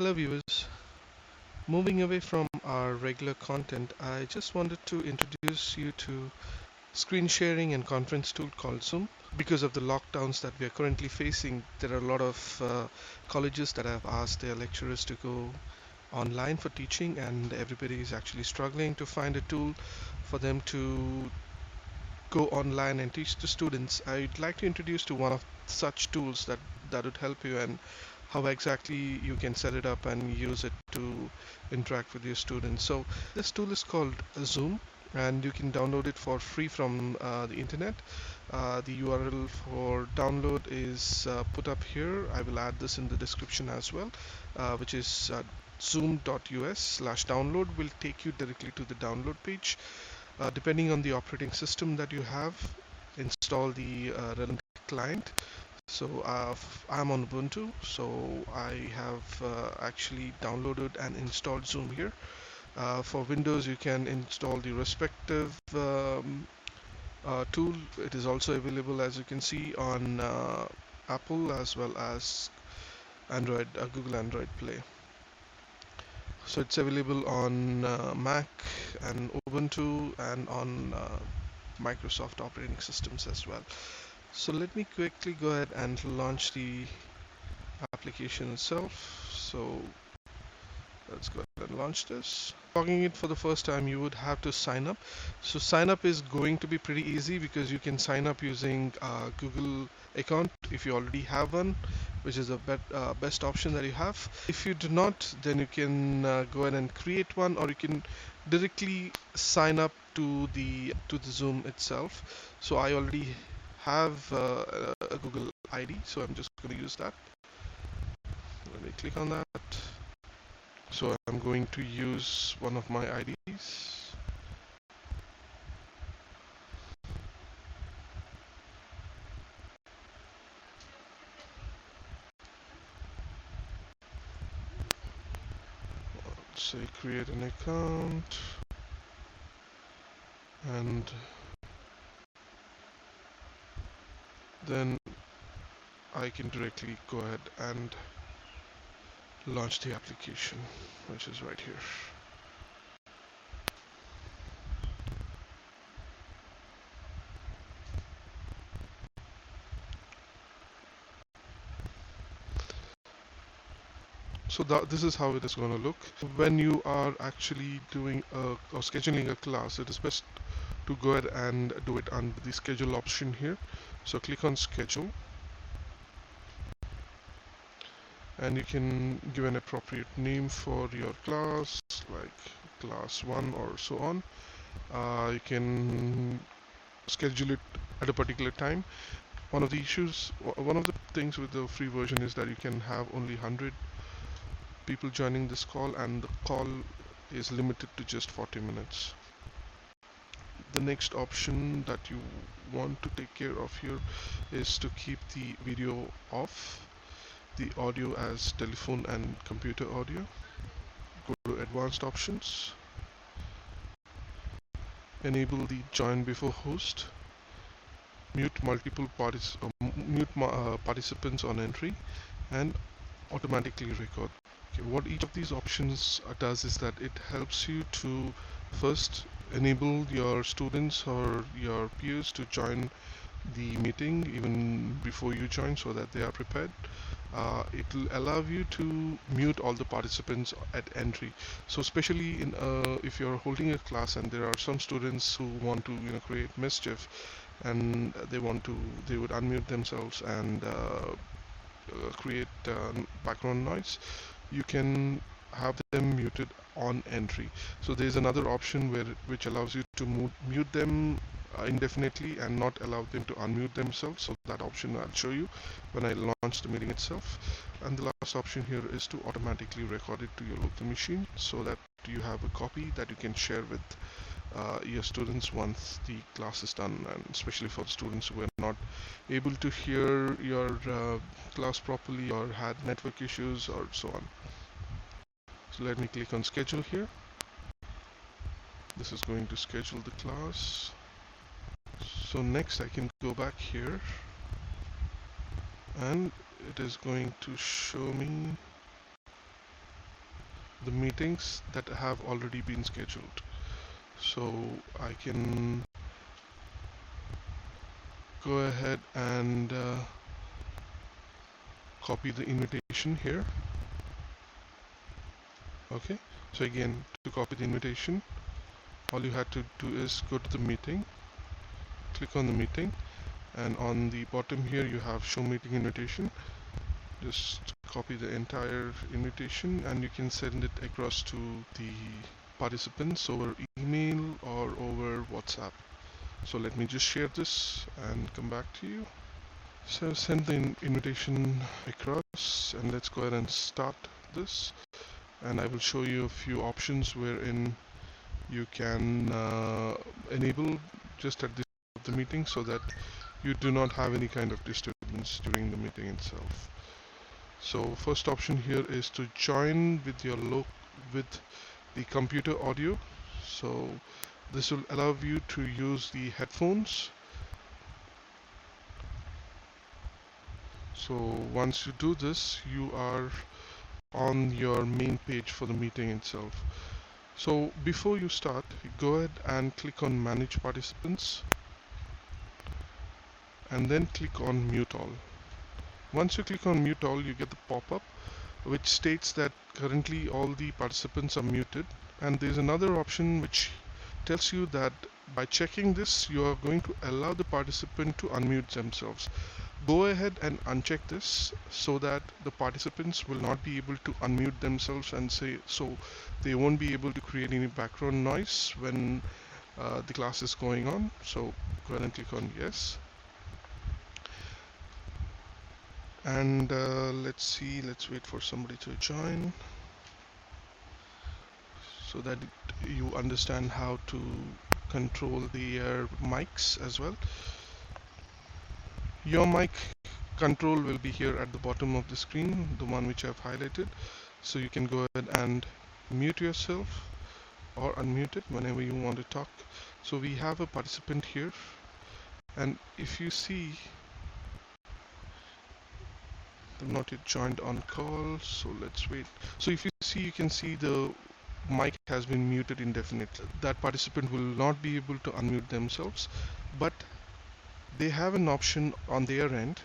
Hello viewers. Moving away from our regular content, I just wanted to introduce you to screen sharing and conference tool called Zoom. Because of the lockdowns that we are currently facing, there are a lot of colleges that have asked their lecturers to go online for teaching, and everybody is actually struggling to find a tool for them to go online and teach the students. I'd like to introduce to one of such tools that would help you, and how exactly you can set it up and use it to interact with your students. So this tool is called Zoom, and you can download it for free from the internet. The URL for download is put up here. I will add this in the description as well, which is zoom.us/download will take you directly to the download page. Depending on the operating system that you have, install the relevant client. So I'm on Ubuntu, so I have actually downloaded and installed Zoom here. For Windows, you can install the respective tool. It is also available, as you can see, on Apple as well as Android, Google Android Play. So it's available on Mac and Ubuntu and on Microsoft operating systems as well. So let me quickly go ahead and launch the application itself. So let's go ahead and launch this. Logging it for the first time, you would have to sign up. So sign up is going to be pretty easy because you can sign up using Google account if you already have one, which is the best option that you have. If you do not, then you can go ahead and create one, or you can directly sign up to the Zoom itself. So I already have a Google ID, so I'm just going to use that. Let me click on that. So I'm going to use one of my IDs. Let's say create an account, and then I can directly go ahead and launch the application, which is right here. So this is how it is going to look. When you are actually doing or scheduling a class, it is best to go ahead and do it under the schedule option here. So click on schedule, and you can give an appropriate name for your class, like class 1 or so on. You can schedule it at a particular time. One of the things with the free version is that you can have only 100 people joining this call, and the call is limited to just 40 minutes. The next option that you want to take care of here is to keep the video off, the audio as telephone and computer audio. Go to advanced options, enable the join before host, mute participants on entry, and automatically record. Okay, what each of these options does is that it helps you to first enable your students or your peers to join the meeting even before you join, so that they are prepared. It will allow you to mute all the participants at entry. So especially in if you're holding a class and there are some students who want to create mischief, and they would unmute themselves and create background noise, you can have them muted on entry. So there's another option which allows you to mute them indefinitely and not allow them to unmute themselves. So that option I'll show you when I launch the meeting itself. And the last option here is to automatically record it to your local machine, so that you have a copy that you can share with your students once the class is done, and especially for the students who are not able to hear your class properly or had network issues or so on. So let me click on schedule here. This is going to schedule the class. So next I can go back here, and it is going to show me the meetings that have already been scheduled. So I can go ahead and copy the invitation here. Okay, so again, to copy the invitation, all you had to do is go to the meeting, click on the meeting, and on the bottom here you have show meeting invitation. Just copy the entire invitation and you can send it across to the participants over email or over WhatsApp. So let me just share this and come back to you. So send the invitation across, and let's go ahead and start this. And I will show you a few options wherein you can enable just at the start of the meeting so that you do not have any kind of disturbance during the meeting itself. So first option here is to join with your with the computer audio. So this will allow you to use the headphones. So once you do this, you are on your main page for the meeting itself. So before you start, go ahead and click on Manage Participants and then click on Mute All. Once you click on Mute All, you get the pop-up which states that currently all the participants are muted, and there's another option which tells you that by checking this you are going to allow the participant to unmute themselves. Go ahead and uncheck this so that the participants will not be able to unmute themselves, and so they won't be able to create any background noise when the class is going on. So go ahead and click on yes. And let's wait for somebody to join so that you understand how to control their mics as well. Your mic control will be here at the bottom of the screen, the one which I've highlighted. So you can go ahead and mute yourself or unmute it whenever you want to talk. So we have a participant here, and if you see, they've not yet joined on call, so let's wait. So if you see, you can see the mic has been muted indefinitely. That participant will not be able to unmute themselves, but they have an option on their end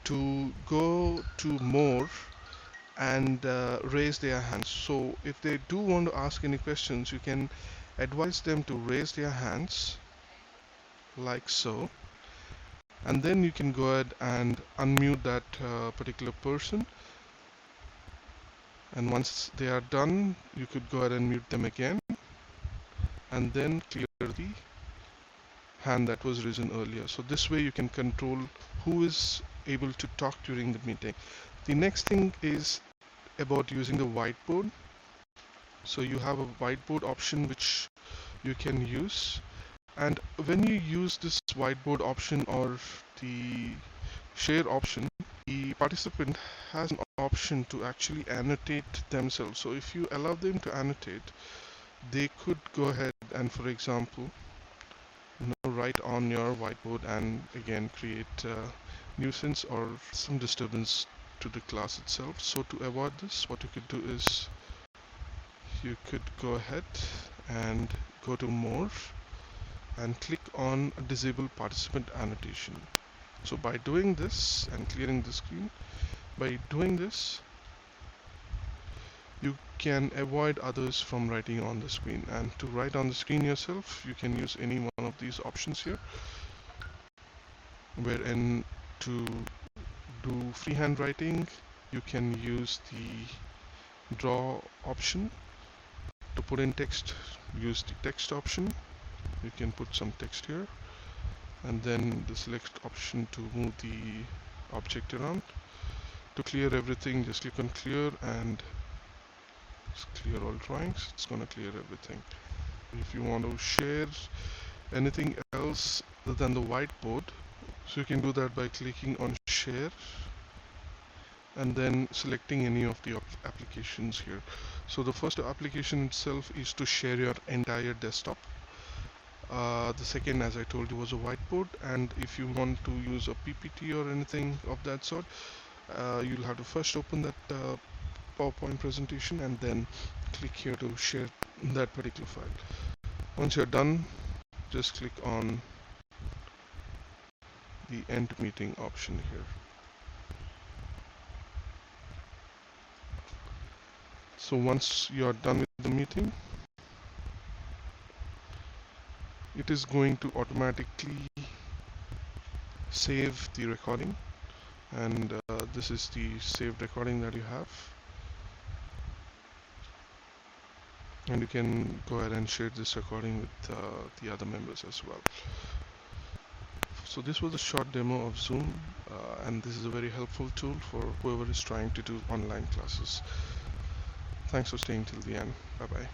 to go to more and raise their hands. So if they do want to ask any questions, you can advise them to raise their hands like so, and then you can go ahead and unmute that particular person, and once they are done you could go ahead and mute them again and then clear the hand that was risen earlier. So this way you can control who is able to talk during the meeting. The next thing is about using the whiteboard. So you have a whiteboard option which you can use, and when you use this whiteboard option or the share option, the participant has an option to actually annotate themselves. So if you allow them to annotate, they could go ahead and, for example, write on your whiteboard and again create nuisance or some disturbance to the class itself. So to avoid this, what you could do is you could go ahead and go to more and click on disable participant annotation. So by doing this and clearing the screen, by doing this you can avoid others from writing on the screen. And to write on the screen yourself, you can use any one of these options here, wherein to do freehand writing you can use the draw option. To put in text, use the text option. You can put some text here, and then the select option to move the object around. To clear everything, just click on clear and clear all drawings. It's gonna clear everything. If you want to share anything else other than the whiteboard, so you can do that by clicking on share and then selecting any of the applications here. So the first application itself is to share your entire desktop. The second, as I told you, was a whiteboard, and if you want to use a PPT or anything of that sort, you'll have to first open that PowerPoint presentation, and then click here to share that particular file. Once you're done, just click on the end meeting option here. So once you are done with the meeting, it is going to automatically save the recording, and this is the saved recording that you have, and you can go ahead and share this recording with the other members as well. So this was a short demo of Zoom, and this is a very helpful tool for whoever is trying to do online classes. Thanks for staying till the end. Bye bye.